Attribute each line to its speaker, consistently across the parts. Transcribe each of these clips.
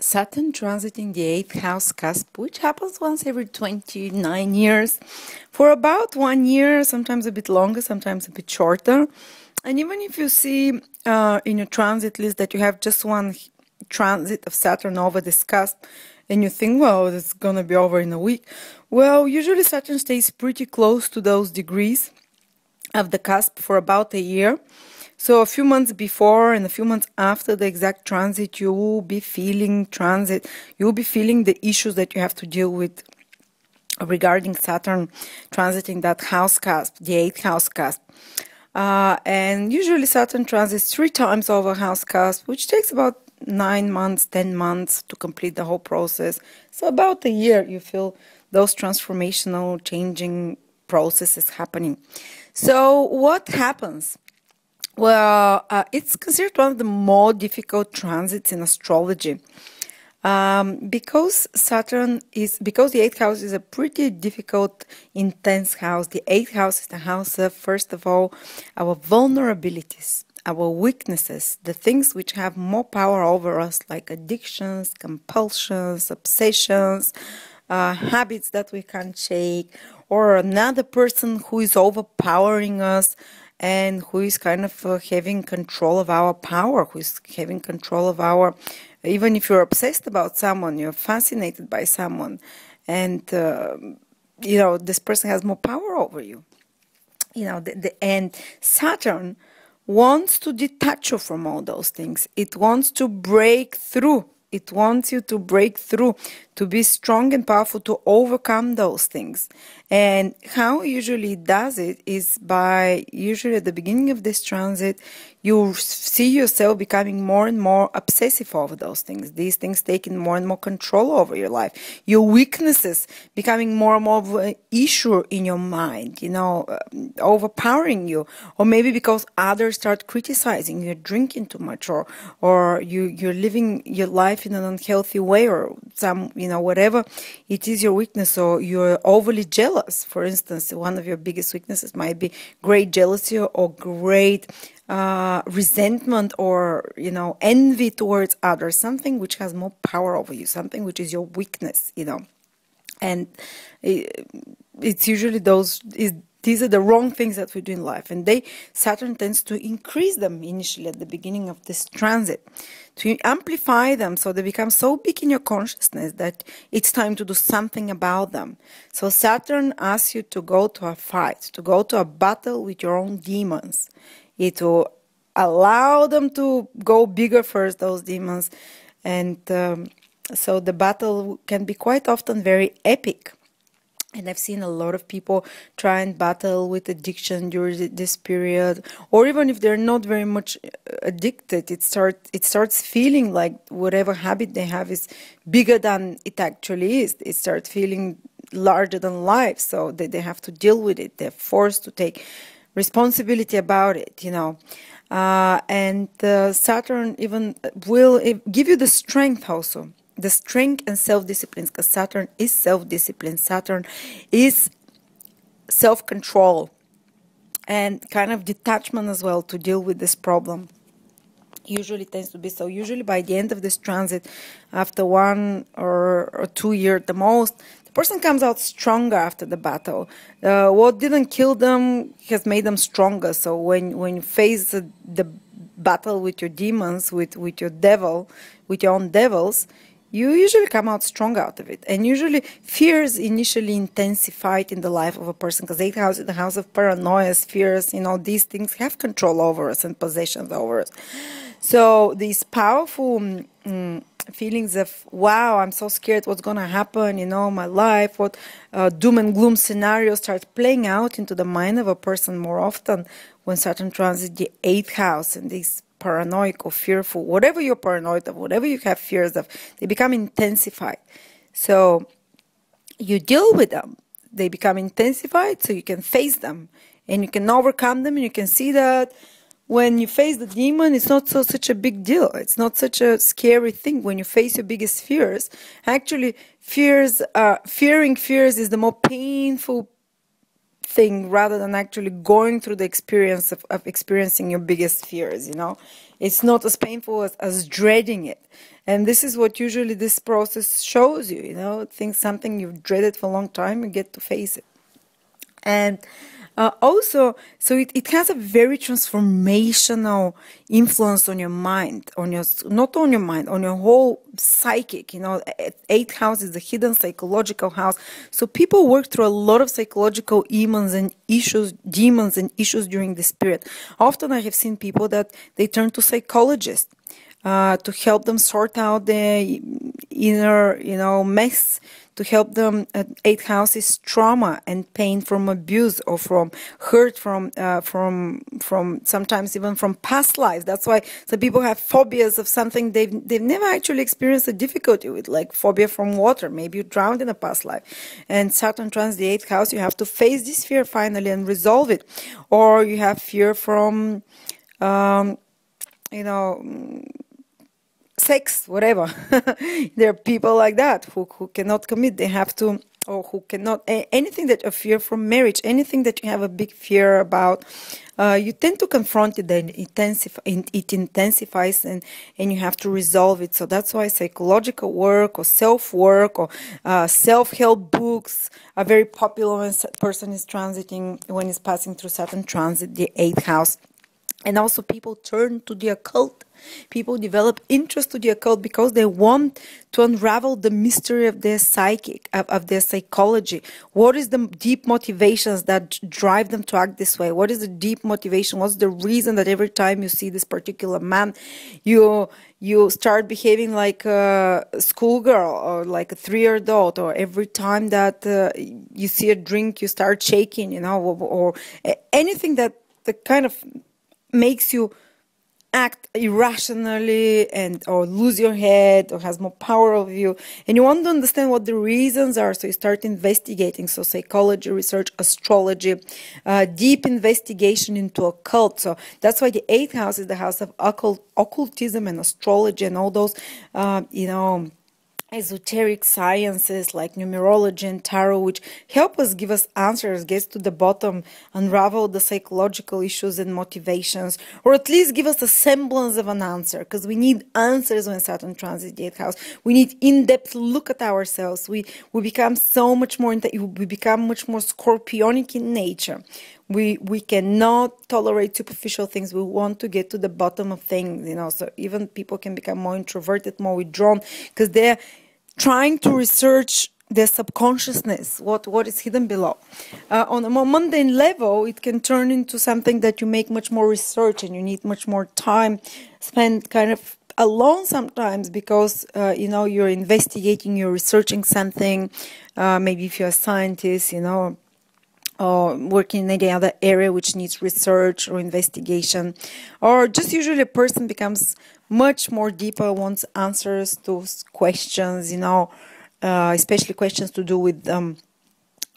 Speaker 1: Saturn transiting the 8th house cusp, which happens once every 29 years, for about 1 year, sometimes a bit longer, sometimes a bit shorter. And even if you see in your transit list that you have just one transit of Saturn over this cusp, and you think, well, it's going to be over in a week. Well, usually Saturn stays pretty close to those degrees of the cusp for about a year. So a few months before and a few months after the exact transit, you will be feeling the issues that you have to deal with regarding Saturn transiting that house cusp, the 8th house cusp. And usually Saturn transits 3 times over house cusp, which takes about 9 months, 10 months to complete the whole process. So about a year you feel those transformational changing processes happening. So what happens? Well, it's considered one of the more difficult transits in astrology. Because the 8th house is a pretty difficult, intense house. The 8th house is the house of, first of all, our vulnerabilities, our weaknesses, the things which have more power over us, like addictions, compulsions, obsessions, habits that we can't shake, or another person who is overpowering us and who is kind of having control of our power, who is having control of our, even if you're obsessed about someone, you're fascinated by someone, and this person has more power over you. And Saturn wants to detach you from all those things. It wants to break through. It wants you to break through, to be strong and powerful, to overcome those things. And how usually it does it is by, usually at the beginning of this transit, you see yourself becoming more and more obsessive over those things. These things taking more and more control over your life. Your weaknesses becoming more and more of an issue in your mind, overpowering you. Or maybe because others start criticizing you're drinking too much, or you're living your life in an unhealthy way, or whatever it is your weakness, or you're overly jealous. For instance, one of your biggest weaknesses might be great jealousy or great resentment or envy towards others, something which has more power over you, something which is your weakness, and it's usually these are the wrong things that we do in life, and Saturn tends to increase them initially at the beginning of this transit, to amplify them so they become so big in your consciousness that it's time to do something about them. So Saturn asks you to go to a fight, to go to a battle with your own demons. It will allow them to go bigger first, those demons, and so the battle can be quite often very epic. And I've seen a lot of people try and battle with addiction during this period, or even if they're not very much addicted, it starts feeling like whatever habit they have is bigger than it actually is. It starts feeling larger than life, so they have to deal with it. They're forced to take responsibility about it, and Saturn even will give you the strength also. The strength and self-discipline, because Saturn is self-discipline. Saturn is self-control and kind of detachment as well to deal with this problem. Usually tends to be so. Usually by the end of this transit, after 1 or 2 years at the most, the person comes out stronger after the battle. What didn't kill them has made them stronger. So when you face the battle with your demons, with your devil, with your own devils, you usually come out strong out of it. And usually fears initially intensified in the life of a person, because 8th house is the house of paranoia, fears, these things have control over us and possessions over us. So these powerful feelings of, wow, I'm so scared what's going to happen, my life, what doom and gloom scenarios start playing out into the mind of a person more often when Saturn transits the 8th house, and these paranoid or fearful, whatever you're paranoid of, whatever you have fears of, they become intensified. So you deal with them. They become intensified so you can face them and you can overcome them, and you can see that when you face the demon, it's not such a big deal. It's not such a scary thing when you face your biggest fears. Actually, fearing fears is the more painful thing rather than actually going through the experience of experiencing your biggest fears, you know. It's not as painful as dreading it. And this is what usually this process shows you, you know, things, something you've dreaded for a long time, you get to face it. And also, so it has a very transformational influence on your mind, on your, not on your mind, on your whole psychic. You know, eighth house is the hidden psychological house. So people work through a lot of psychological demons and issues during this period. Often I have seen people that they turn to psychologists to help them sort out the inner, you know, mess, to help them. Eighth house is trauma and pain from abuse or from hurt from sometimes even from past lives. That's why some people have phobias of something they've never actually experienced a difficulty with, like phobia from water. Maybe you drowned in a past life, and Saturn trans the eighth house. You have to face this fear finally and resolve it, or you have fear from, you know, sex, whatever. There are people like that who cannot commit. They have to, or who cannot, anything that a fear from marriage, anything that you have a big fear about, you tend to confront it, then it intensifies, and you have to resolve it. So that's why psychological work or self-work or self-help books are very popular when a person is transiting, when he's passing through Saturn transit, the eighth house. And also people turn to the occult. People develop interest to the occult because they want to unravel the mystery of their psychic, of their psychology. What is the deep motivations that drive them to act this way? What is the deep motivation? What's the reason that every time you see this particular man, you start behaving like a schoolgirl or like a 3-year-old, or every time that you see a drink, you start shaking, you know, or anything that kind of makes you act irrationally and or lose your head or has more power over you, and you want to understand what the reasons are, so you start investigating. So psychology research, astrology, deep investigation into occult. So that's why the eighth house is the house of occultism and astrology and all those you know, esoteric sciences like numerology and tarot, which help us, give us answers, get to the bottom, unravel the psychological issues and motivations, or at least give us a semblance of an answer, because we need answers when Saturn transits the eighth house. We need in-depth look at ourselves. We become so much more, we become much more scorpionic in nature. We cannot tolerate superficial things. We want to get to the bottom of things, you know. So even people can become more introverted, more withdrawn, because they're trying to research their subconsciousness, what is hidden below. On a more mundane level, it can turn into something that you make much more research, and you need much more time spent kind of alone sometimes, because you know, you're investigating, you're researching something. Maybe if you're a scientist, you know, or working in any other area which needs research or investigation, or just usually a person becomes much more deeper, wants answers to questions, you know, especially questions to do with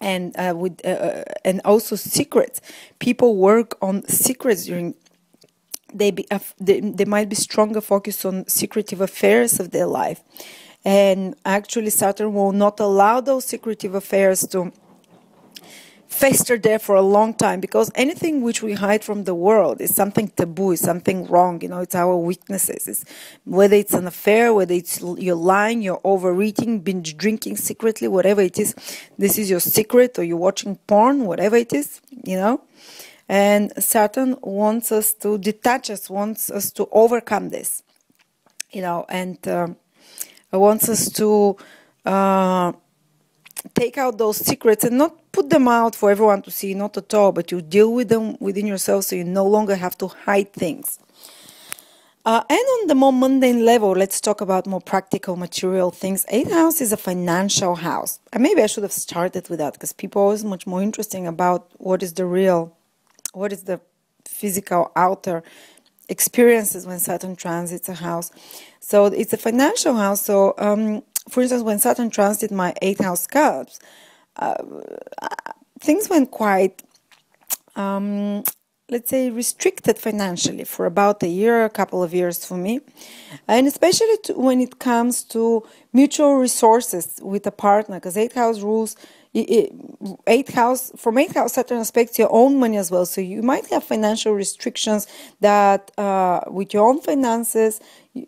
Speaker 1: and also secrets. People work on secrets during. They might be stronger focused on secretive affairs of their life, and actually Saturn will not allow those secretive affairs to fester there for a long time, because anything which we hide from the world is something taboo, is something wrong, you know, it's our weaknesses. It's, whether it's an affair, whether it's you're lying, you're overeating, binge drinking secretly, whatever it is, this is your secret, or you're watching porn, whatever it is, you know. And Saturn wants us to detach us, wants us to overcome this, you know, and wants us to take out those secrets and not put them out for everyone to see, not at all, but you deal with them within yourself, so you no longer have to hide things. And on the more mundane level, let's talk about more practical, material things. Eighth house is a financial house. And maybe I should have started with that, because people are always much more interesting about what is the real, what is the physical outer experiences when Saturn transits a house. So it's a financial house. So, for instance, when Saturn transited my eighth house cusp, things went quite, let's say, restricted financially for about a year, a couple of years for me. And especially when it comes to mutual resources with a partner, because 8th house rules, 8th house, from 8th house, Saturn aspects your own money as well. So you might have financial restrictions that with your own finances,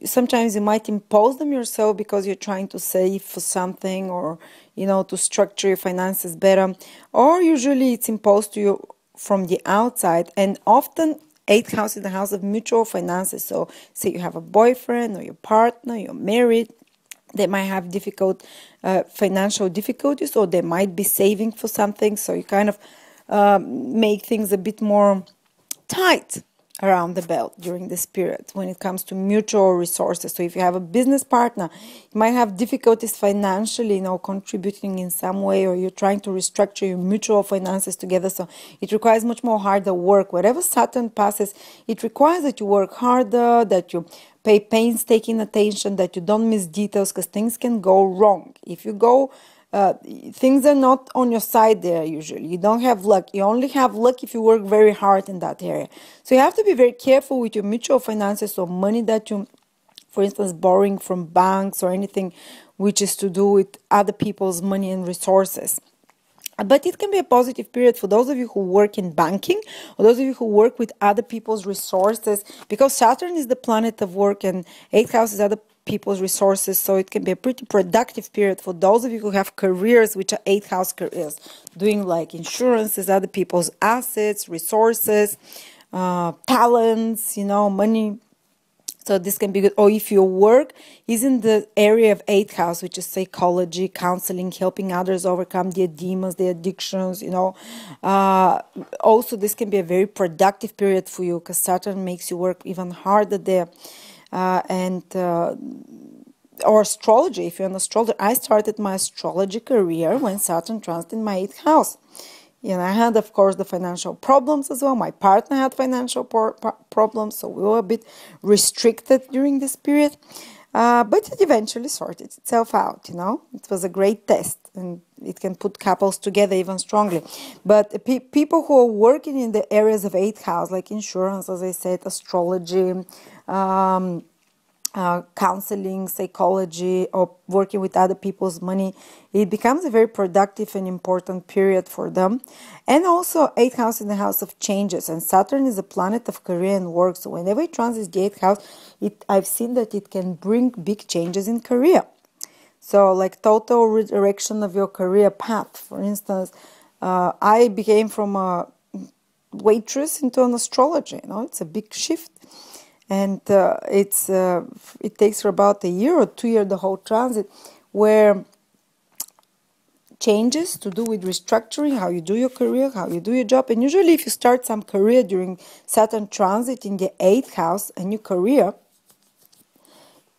Speaker 1: sometimes you might impose them yourself because you're trying to save for something, or to structure your finances better, or usually it's imposed to you from the outside. And often 8th house is the house of mutual finances. So say you have a boyfriend or your partner, you're married, they might have difficult financial difficulties, or they might be saving for something. So you kind of make things a bit more tight around the belt during this period when it comes to mutual resources. So if you have a business partner, you might have difficulties financially, contributing in some way, or you're trying to restructure your mutual finances together. So it requires much more harder work. Whatever Saturn passes, it requires that you work harder, that you pay painstaking attention, that you don't miss details, because things can go wrong. If you go things are not on your side there usually. You don't have luck. You only have luck if you work very hard in that area. So you have to be very careful with your mutual finances, or money that you, for instance, borrowing from banks or anything which is to do with other people's money and resources. But it can be a positive period for those of you who work in banking, or those of you who work with other people's resources, because Saturn is the planet of work and 8th house is other people's resources. So it can be a pretty productive period for those of you who have careers which are 8th house careers, doing like insurances, other people's assets, resources, talents, money. So this can be good. Or if your work is in the area of 8th house, which is psychology, counseling, helping others overcome their demons, their addictions, also this can be a very productive period for you, because Saturn makes you work even harder there. Or astrology, if you're an astrologer. I started my astrology career when Saturn transited my 8th house. I had, of course, the financial problems as well. My partner had financial problems, so we were a bit restricted during this period. But it eventually sorted itself out, It was a great test, and it can put couples together even strongly. But people who are working in the areas of 8th house, like insurance, as I said, astrology, counseling, psychology, or working with other people's money, it becomes a very productive and important period for them. And also 8th house is the house of changes, and Saturn is a planet of career and work. So whenever it transits the 8th house, I've seen that it can bring big changes in career. So like total redirection of your career path. For instance, I became from a waitress into an astrologer. It's a big shift. And it takes for about a year or 2 years, the whole transit, where changes to do with restructuring, how you do your career, how you do your job. And usually if you start some career during Saturn transit in the 8th house, a new career,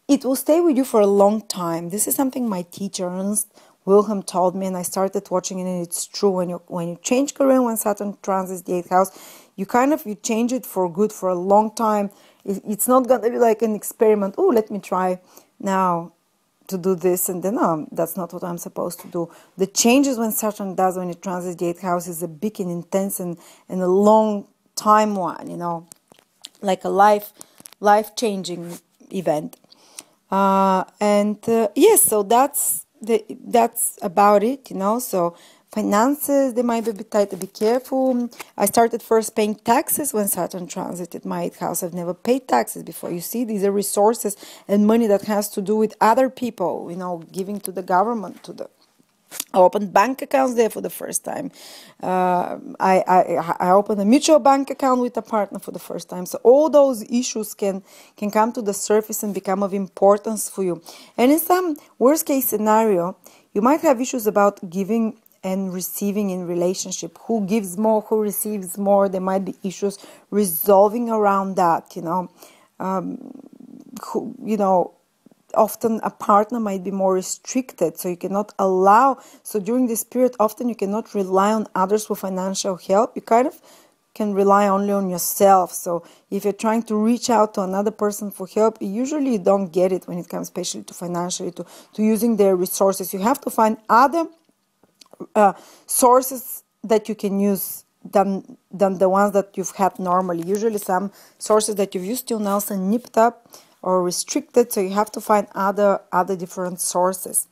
Speaker 1: it will stay with you for a long time. This is something my teacher, Ernst Wilhelm, told me, and I started watching it, and it's true. When you change career, when Saturn transits the 8th house, you change it for good for a long time. It's not going to be like an experiment. Oh, let me try now to do this, and then that's not what I'm supposed to do. The changes when Saturn does when it transits the 8th house is a big and intense and a long time one, like a life-changing event. Yes, so that's about it, So finances, they might be a bit tight, to be careful. I started first paying taxes when Saturn transited my 8th house. I've never paid taxes before. You see, these are resources and money that has to do with other people, giving to the government, I opened bank accounts there for the first time. I opened a mutual bank account with a partner for the first time. So all those issues can come to the surface and become of importance for you. And in some worst case scenario, you might have issues about giving and receiving in relationship. Who gives more, who receives more? There might be issues resolving around that, often a partner might be more restricted, so you cannot allow. So during this period, often you cannot rely on others for financial help. You kind of can rely only on yourself. So if you're trying to reach out to another person for help, usually you don't get it when it comes especially to financially, to using their resources. You have to find other sources that you can use than the ones that you've had normally. Usually some sources that you've used till now are nipped up or restricted, so you have to find other different sources.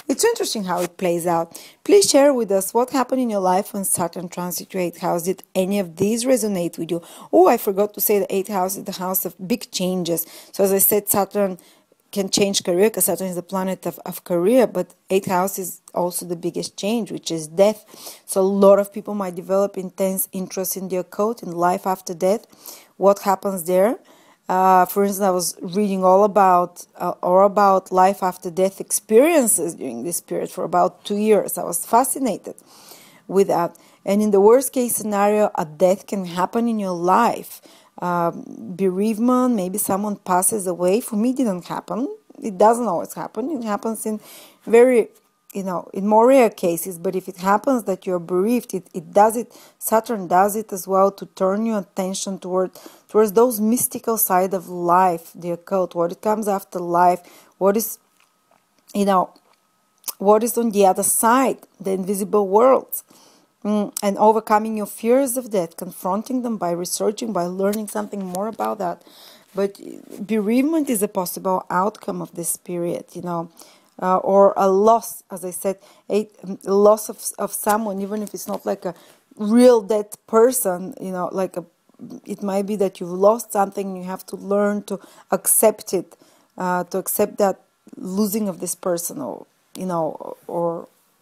Speaker 1: It's interesting how it plays out. Please share with us what happened in your life when Saturn transit your 8th house. Did any of these resonate with you? Oh, I forgot to say the 8th house is the house of big changes. So as I said, Saturn can change career because Saturn is the planet of career, but 8th house is also the biggest change, which is death. So a lot of people might develop intense interest in the occult, in life after death. What happens there? For instance, I was reading all about life after death experiences during this period for about 2 years. I was fascinated with that. And in the worst case scenario, a death can happen in your life. Bereavement, maybe someone passes away. For me, it didn't happen. It doesn't always happen. It happens in very, in more rare cases. But if it happens that you're bereaved, Saturn does it as well to turn your attention towards those mystical side of life, the occult, what comes after life, what is on the other side, the invisible worlds. And overcoming your fears of death, confronting them by researching, by learning something more about that. But bereavement is a possible outcome of this period, or a loss, as I said, a loss of someone, even if it's not like a real dead person, it might be that you've lost something and you have to learn to accept it, to accept that losing of this person, or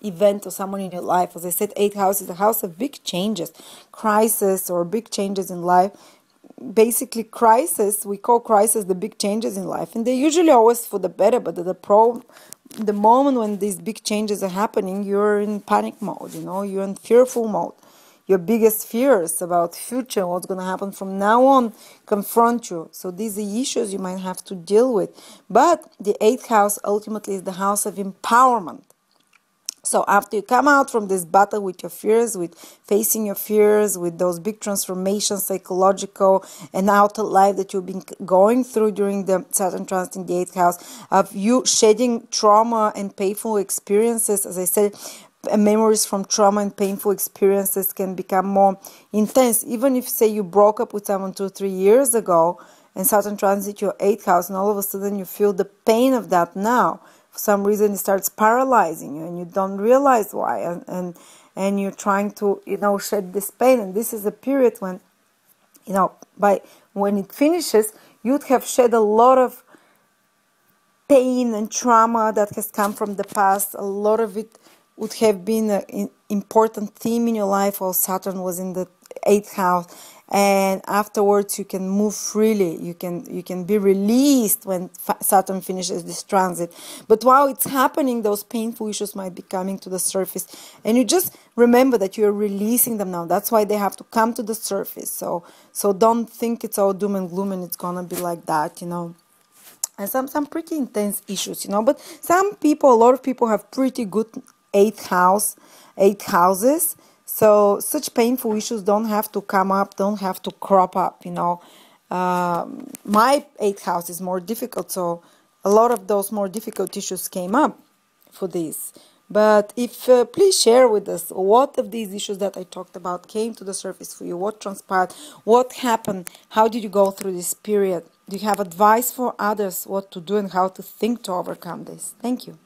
Speaker 1: event or someone in your life. As I said, 8th house is a house of big changes, crisis or big changes in life. Basically, we call crisis the big changes in life, and they're usually always for the better. But the moment when these big changes are happening, you're in panic mode. You're in fearful mode. Your biggest fears about future, what's going to happen from now on, confront you. So these are issues you might have to deal with. But the 8th house ultimately is the house of empowerment. So after you come out from this battle with your fears, with facing your fears, with those big transformations, psychological and outer life that you've been going through during the Saturn transit in the 8th house, of you shedding trauma and painful experiences, as I said, memories from trauma and painful experiences can become more intense. Even if, say, you broke up with someone 2-3 years ago and Saturn transit your 8th house, and all of a sudden you feel the pain of that now. For some reason, it starts paralyzing you, and you don't realize why, and you're trying to, shed this pain. And this is a period when, when it finishes, you'd have shed a lot of pain and trauma that has come from the past. A lot of it would have been an important theme in your life while Saturn was in the 8th house. And afterwards you can move freely, you can be released when Saturn finishes this transit. But while it's happening, those painful issues might be coming to the surface, and you just remember that you're releasing them now. That's why they have to come to the surface. So don't think it's all doom and gloom and it's gonna be like that, and some pretty intense issues, but a lot of people have pretty good 8th houses. So such painful issues don't have to come up, don't have to crop up, My 8th house is more difficult, so a lot of those more difficult issues came up for this. But please share with us what of these issues that I talked about came to the surface for you, what transpired, what happened, how did you go through this period? Do you have advice for others what to do and how to think to overcome this? Thank you.